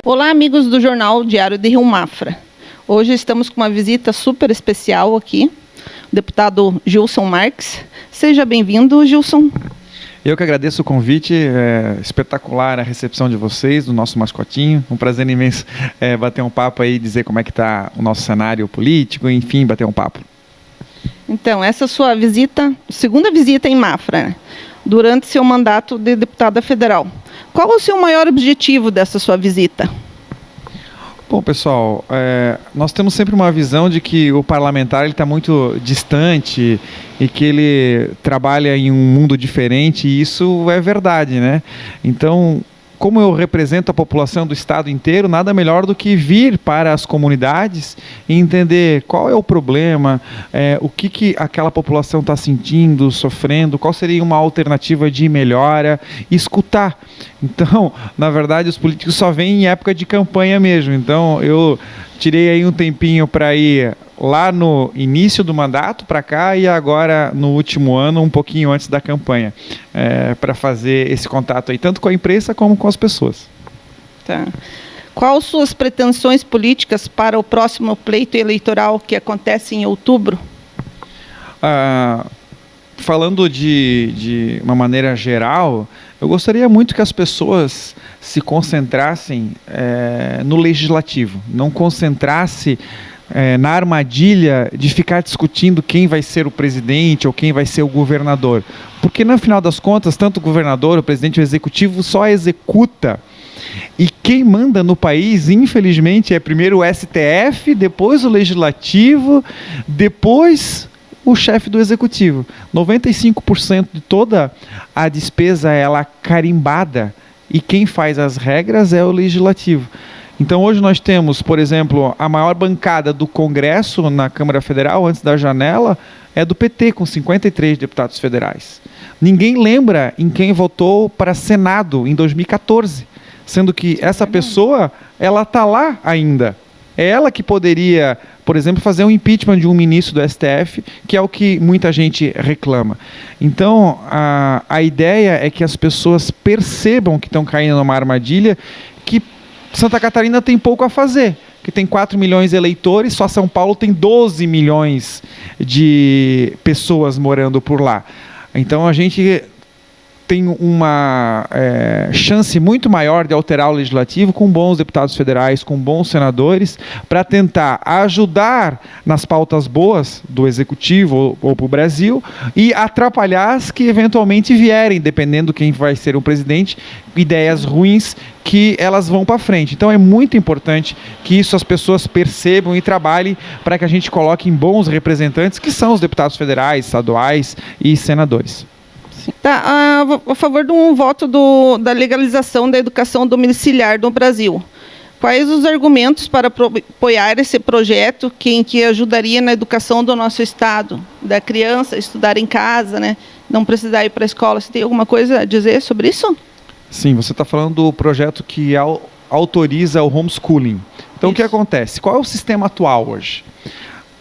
Olá, amigos do Jornal Diário de Rio Mafra. Hoje estamos com uma visita super especial aqui, o deputado Gilson Marques. Seja bem-vindo, Gilson. Eu que agradeço o convite, espetacular a recepção de vocês, do nosso mascotinho. Um prazer imenso bater um papo aí, dizer como é que está o nosso cenário político, enfim, bater um papo. Então, essa sua visita, segunda visita em Mafra, né? Durante seu mandato de deputada federal. Qual o seu maior objetivo dessa sua visita? Bom, pessoal, nós temos sempre uma visão de que o parlamentar está muito distante e que ele trabalha em um mundo diferente, e isso é verdade, né? Então, como eu represento a população do estado inteiro, nada melhor do que vir para as comunidades e entender qual é o problema, o que aquela população está sentindo, sofrendo, qual seria uma alternativa de melhora, e escutar. Então, na verdade, os políticos só vêm em época de campanha mesmo. Então, eu tirei aí um tempinho para ir lá no início do mandato para cá e agora no último ano, um pouquinho antes da campanha, para fazer esse contato aí, tanto com a imprensa como com as pessoas. Tá. Quais suas pretensões políticas para o próximo pleito eleitoral que acontece em outubro? Falando de uma maneira geral, eu gostaria muito que as pessoas se concentrassem no legislativo, não concentrasse na armadilha de ficar discutindo quem vai ser o presidente ou quem vai ser o governador. Porque, no final das contas, tanto o governador, o presidente e o executivo só executa. E quem manda no país, infelizmente, é primeiro o STF, depois o legislativo, depois o chefe do executivo. 95% de toda a despesa ela carimbada, e quem faz as regras é o legislativo. Então hoje nós temos, por exemplo, a maior bancada do Congresso na Câmara Federal, antes da janela, é do PT, com 53 deputados federais. Ninguém lembra em quem votou para Senado em 2014, sendo que essa pessoa, ela está lá ainda. É ela que poderia, por exemplo, fazer um impeachment de um ministro do STF, que é o que muita gente reclama. Então, a ideia é que as pessoas percebam que estão caindo numa armadilha, que Santa Catarina tem pouco a fazer, que tem 4 milhões de eleitores, só São Paulo tem 12 milhões de pessoas morando por lá. Então, a gente tem uma chance muito maior de alterar o legislativo com bons deputados federais, com bons senadores, para tentar ajudar nas pautas boas do executivo ou para o Brasil e atrapalhar as que eventualmente vierem, dependendo quem vai ser o presidente, ideias ruins que elas vão para frente. Então é muito importante que isso as pessoas percebam e trabalhem para que a gente coloque em bons representantes, que são os deputados federais, estaduais e senadores. Tá, a favor de um voto da legalização da educação domiciliar no Brasil. Quais os argumentos para apoiar esse projeto que ajudaria na educação do nosso estado, da criança estudar em casa, né? Não precisar ir para a escola? Você tem alguma coisa a dizer sobre isso? Sim, você está falando do projeto que autoriza o homeschooling. Então, isso. O que acontece? Qual é o sistema atual hoje?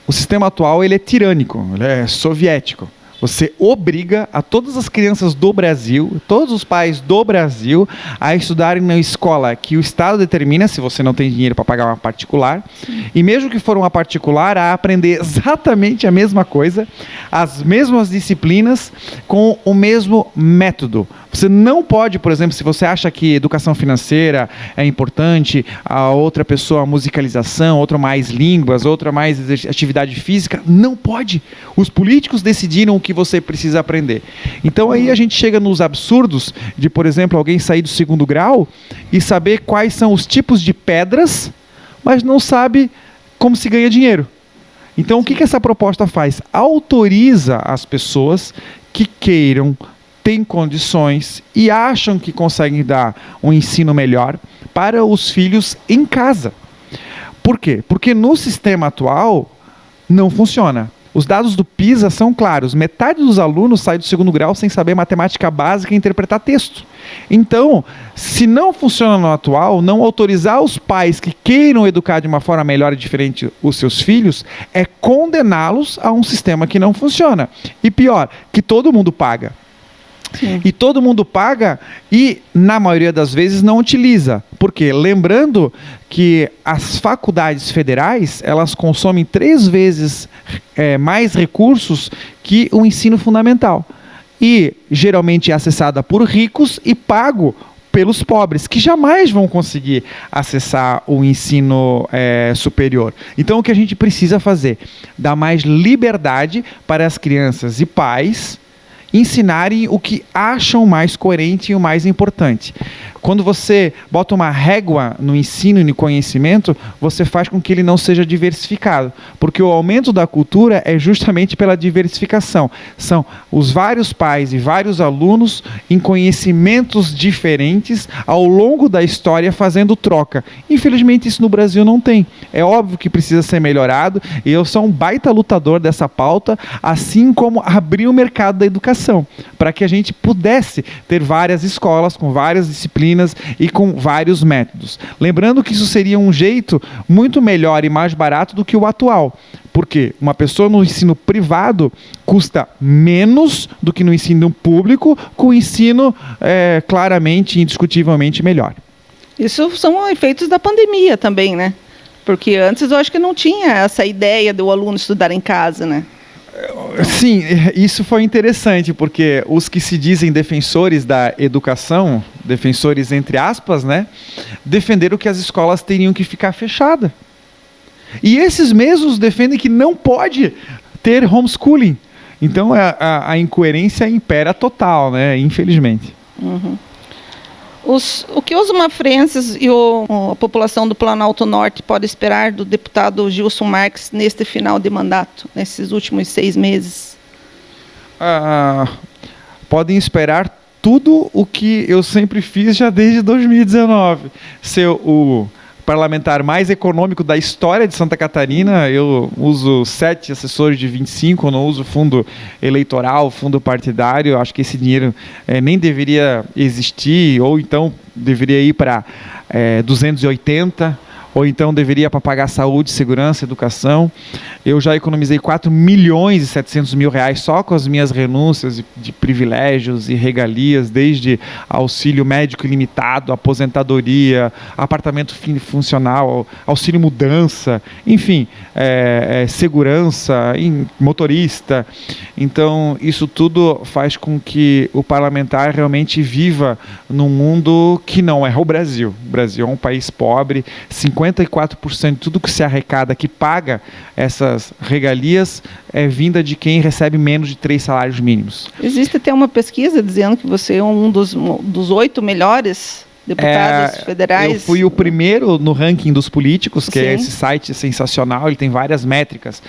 O sistema atual ele é tirânico, ele é soviético. Você obriga a todas as crianças do Brasil, todos os pais do Brasil, a estudarem na escola que o Estado determina, se você não tem dinheiro para pagar uma particular. Sim. E mesmo que for uma particular, a aprender exatamente a mesma coisa, as mesmas disciplinas, com o mesmo método. Você não pode, por exemplo, se você acha que educação financeira é importante, a outra pessoa musicalização, outra mais línguas, outra mais atividade física, não pode. Os políticos decidiram o que você precisa aprender. Então aí a gente chega nos absurdos de, por exemplo, alguém sair do 2º grau e saber quais são os tipos de pedras, mas não sabe como se ganha dinheiro. Então o que essa proposta faz? Autoriza as pessoas que queiram, têm condições e acham que conseguem dar um ensino melhor para os filhos em casa. Por quê? Porque no sistema atual não funciona. Os dados do PISA são claros. Metade dos alunos sai do 2º grau sem saber matemática básica e interpretar texto. Então, se não funciona no atual, não autorizar os pais que queiram educar de uma forma melhor e diferente os seus filhos, é condená-los a um sistema que não funciona. E pior, que todo mundo paga. Sim. E todo mundo paga e, na maioria das vezes, não utiliza. Por quê? Lembrando que as faculdades federais, elas consomem 3 vezes mais recursos que o ensino fundamental. E, geralmente, é acessada por ricos e pago pelos pobres, que jamais vão conseguir acessar o ensino superior. Então, o que a gente precisa fazer? Dar mais liberdade para as crianças e pais ensinarem o que acham mais coerente e o mais importante. Quando você bota uma régua no ensino e no conhecimento, você faz com que ele não seja diversificado, porque o aumento da cultura é justamente pela diversificação. São os vários pais e vários alunos em conhecimentos diferentes ao longo da história fazendo troca. Infelizmente isso no Brasil não tem. É óbvio que precisa ser melhorado e eu sou um baita lutador dessa pauta, assim como abrir o mercado da educação, para que a gente pudesse ter várias escolas com várias disciplinas e com vários métodos. Lembrando que isso seria um jeito muito melhor e mais barato do que o atual. Porque uma pessoa no ensino privado custa menos do que no ensino público, com o ensino claramente e indiscutivelmente melhor. Isso são efeitos da pandemia também, né? Porque antes eu acho que não tinha essa ideia do aluno estudar em casa, né? Sim, isso foi interessante, porque os que se dizem defensores da educação, defensores entre aspas, né, defenderam que as escolas teriam que ficar fechadas. E esses mesmos defendem que não pode ter homeschooling. Então a incoerência impera total, né, infelizmente. Uhum. O que os mafrenses e a população do Planalto Norte pode esperar do deputado Gilson Marques neste final de mandato, nesses últimos 6 meses? Podem esperar tudo o que eu sempre fiz já desde 2019. Ser o parlamentar mais econômico da história de Santa Catarina. Eu uso 7 assessores de 25, eu não uso fundo eleitoral, fundo partidário. Acho que esse dinheiro nem deveria existir, ou então deveria ir para 280, ou então deveria para pagar saúde, segurança, educação. Eu já economizei 4 milhões e 700 mil reais só com as minhas renúncias de privilégios e regalias, desde auxílio médico ilimitado, aposentadoria, apartamento funcional, auxílio mudança, enfim, segurança, motorista. Então, isso tudo faz com que o parlamentar realmente viva num mundo que não é o Brasil. O Brasil é um país pobre, 54% de tudo que se arrecada, que paga essas regalias, é vinda de quem recebe menos de 3 salários mínimos. Existe até uma pesquisa dizendo que você é um dos 8 melhores deputados federais. Eu fui o primeiro no ranking dos políticos, que Sim. é esse site sensacional, ele tem várias métricas.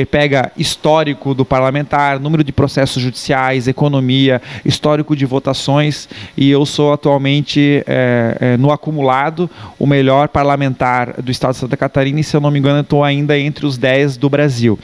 Pega histórico do parlamentar, número de processos judiciais, economia, histórico de votações, e eu sou atualmente, no acumulado, o melhor parlamentar do estado de Santa Catarina, e se eu não me engano, eu estou ainda entre os 10 do Brasil.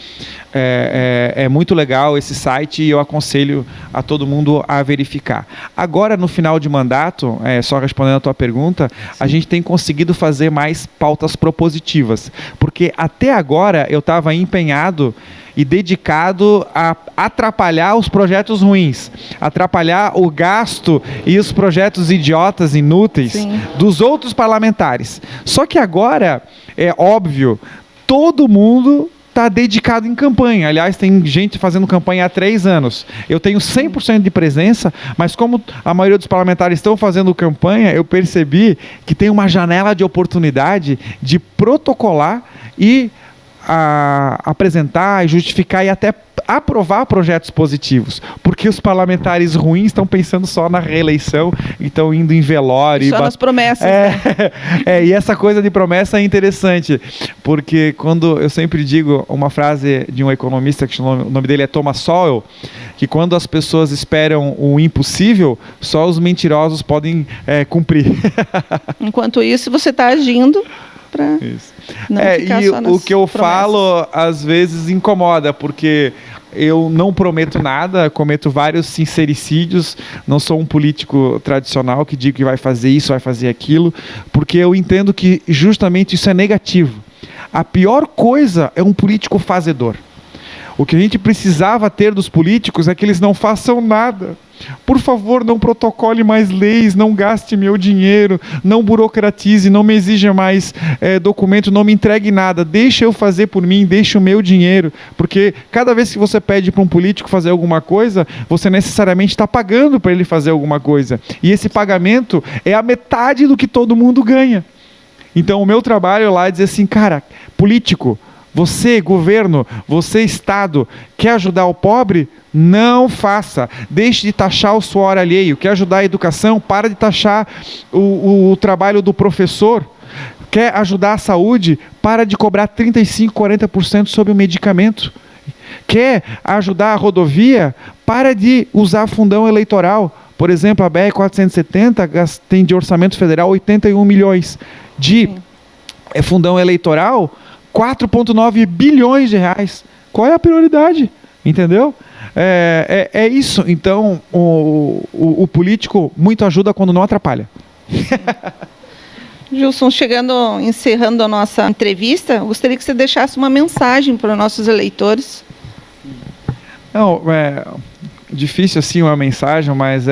É muito legal esse site e eu aconselho a todo mundo a verificar. Agora, no final de mandato, só respondendo a tua pergunta, sim, a gente tem conseguido fazer mais pautas propositivas, porque até agora eu estava empenhado e dedicado a atrapalhar os projetos ruins, atrapalhar o gasto e os projetos idiotas, inúteis, sim, dos outros parlamentares. Só que agora, é óbvio, todo mundo está dedicado em campanha. Aliás, tem gente fazendo campanha há 3 anos. Eu tenho 100% de presença, mas como a maioria dos parlamentares estão fazendo campanha, eu percebi que tem uma janela de oportunidade de protocolar e apresentar, justificar e até aprovar projetos positivos, porque os parlamentares ruins estão pensando só na reeleição e estão indo em velório. Só nas promessas. E essa coisa de promessa é interessante, porque quando eu sempre digo uma frase de um economista, que o nome dele é Thomas Sowell, que quando as pessoas esperam o impossível, só os mentirosos podem cumprir. Enquanto isso, você está agindo para não ficar só nas o que eu promessas. falo às vezes incomoda, porque eu não prometo nada, cometo vários sincericídios, não sou um político tradicional que digo que vai fazer isso, vai fazer aquilo, porque eu entendo que justamente isso é negativo. A pior coisa é um político fazedor. O que a gente precisava ter dos políticos é que eles não façam nada. Por favor, não protocole mais leis, não gaste meu dinheiro, não burocratize, não me exija mais documento, não me entregue nada. Deixa eu fazer por mim, deixa o meu dinheiro. Porque cada vez que você pede para um político fazer alguma coisa, você necessariamente está pagando para ele fazer alguma coisa. E esse pagamento é a metade do que todo mundo ganha. Então o meu trabalho lá é dizer assim, cara, político, você, governo, você, Estado, quer ajudar o pobre? Não faça. Deixe de taxar o suor alheio. Quer ajudar a educação? Para de taxar o trabalho do professor. Quer ajudar a saúde? Para de cobrar 35%, 40% sobre o medicamento. Quer ajudar a rodovia? Para de usar fundão eleitoral. Por exemplo, a BR-470 tem de orçamento federal 81 milhões. De fundão eleitoral, 4,9 bilhões de reais. Qual é a prioridade? Entendeu? É isso. Então, o político muito ajuda quando não atrapalha. Gilson, encerrando a nossa entrevista, eu gostaria que você deixasse uma mensagem para os nossos eleitores. Não, difícil assim uma mensagem, mas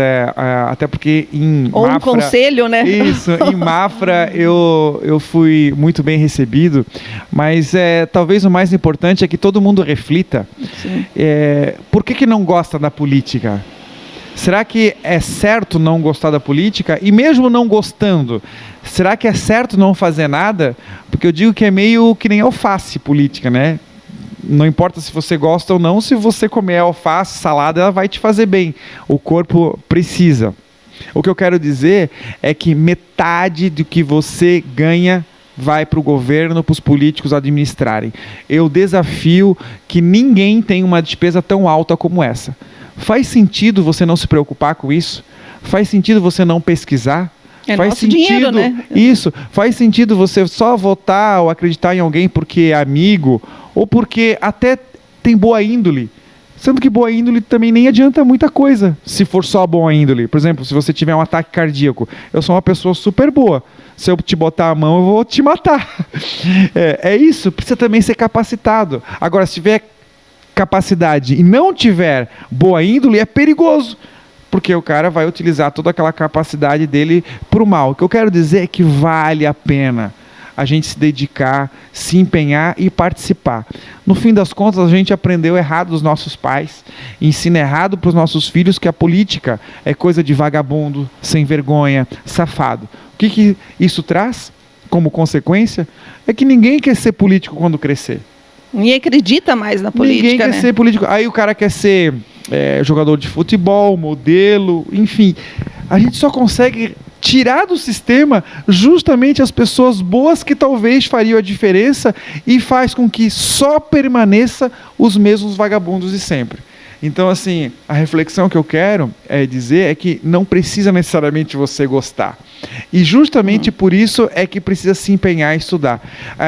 até porque em ou Mafra, um conselho, né? Isso, em Mafra eu fui muito bem recebido, mas talvez o mais importante é que todo mundo reflita. Por que não gosta da política? Será que é certo não gostar da política? E mesmo não gostando, será que é certo não fazer nada? Porque eu digo que é meio que nem alface política, né? Não importa se você gosta ou não, se você comer alface, salada, ela vai te fazer bem. O corpo precisa. O que eu quero dizer é que metade do que você ganha vai para o governo, para os políticos administrarem. Eu desafio que ninguém tenha uma despesa tão alta como essa. Faz sentido você não se preocupar com isso? Faz sentido você não pesquisar? Faz nosso sentido, dinheiro, né? Isso. Faz sentido você só votar ou acreditar em alguém porque é amigo ou porque até tem boa índole. Sendo que boa índole também nem adianta muita coisa se for só boa índole. Por exemplo, se você tiver um ataque cardíaco, eu sou uma pessoa super boa. Se eu te botar a mão, eu vou te matar. É isso. Precisa também ser capacitado. Agora, se tiver capacidade e não tiver boa índole, é perigoso. Porque o cara vai utilizar toda aquela capacidade dele para o mal. O que eu quero dizer é que vale a pena a gente se dedicar, se empenhar e participar. No fim das contas, a gente aprendeu errado dos nossos pais, ensina errado para os nossos filhos que a política é coisa de vagabundo, sem vergonha, safado. O que isso traz como consequência? É que ninguém quer ser político quando crescer. Ninguém acredita mais na política, ninguém quer ser político. Aí o cara quer ser jogador de futebol, modelo, enfim. A gente só consegue tirar do sistema justamente as pessoas boas que talvez fariam a diferença e faz com que só permaneça os mesmos vagabundos de sempre. Então, assim, a reflexão que eu quero dizer é que não precisa necessariamente você gostar. E justamente por isso é que precisa se empenhar em estudar.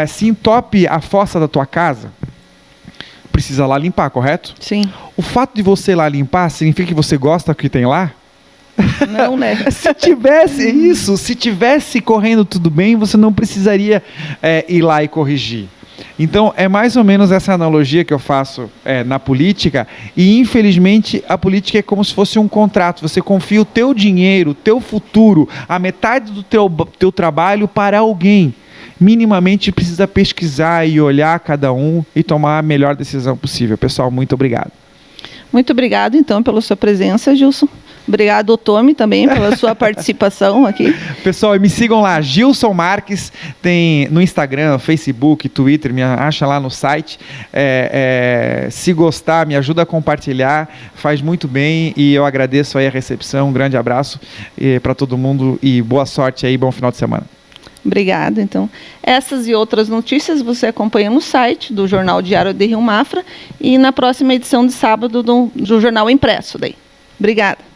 Se entope a fossa da tua casa, precisa lá limpar, correto? Sim. O fato de você ir lá limpar significa que você gosta do que tem lá? Não, né? Se tivesse correndo tudo bem, você não precisaria ir lá e corrigir. Então, é mais ou menos essa analogia que eu faço na política, e infelizmente a política é como se fosse um contrato. Você confia o teu dinheiro, o teu futuro, a metade do teu trabalho para alguém. Minimamente precisa pesquisar e olhar cada um e tomar a melhor decisão possível. Pessoal, muito obrigado. Muito obrigado, então, pela sua presença, Gilson. Obrigado, Otomi, também, pela sua participação aqui. Pessoal, me sigam lá, Gilson Marques, tem no Instagram, Facebook, Twitter, me acha lá no site. Se gostar, me ajuda a compartilhar, faz muito bem e eu agradeço aí a recepção. Um grande abraço para todo mundo e boa sorte aí, bom final de semana. Obrigada. Então, essas e outras notícias você acompanha no site do Jornal Diário de Rio Mafra e na próxima edição de sábado do Jornal Impresso. Obrigada.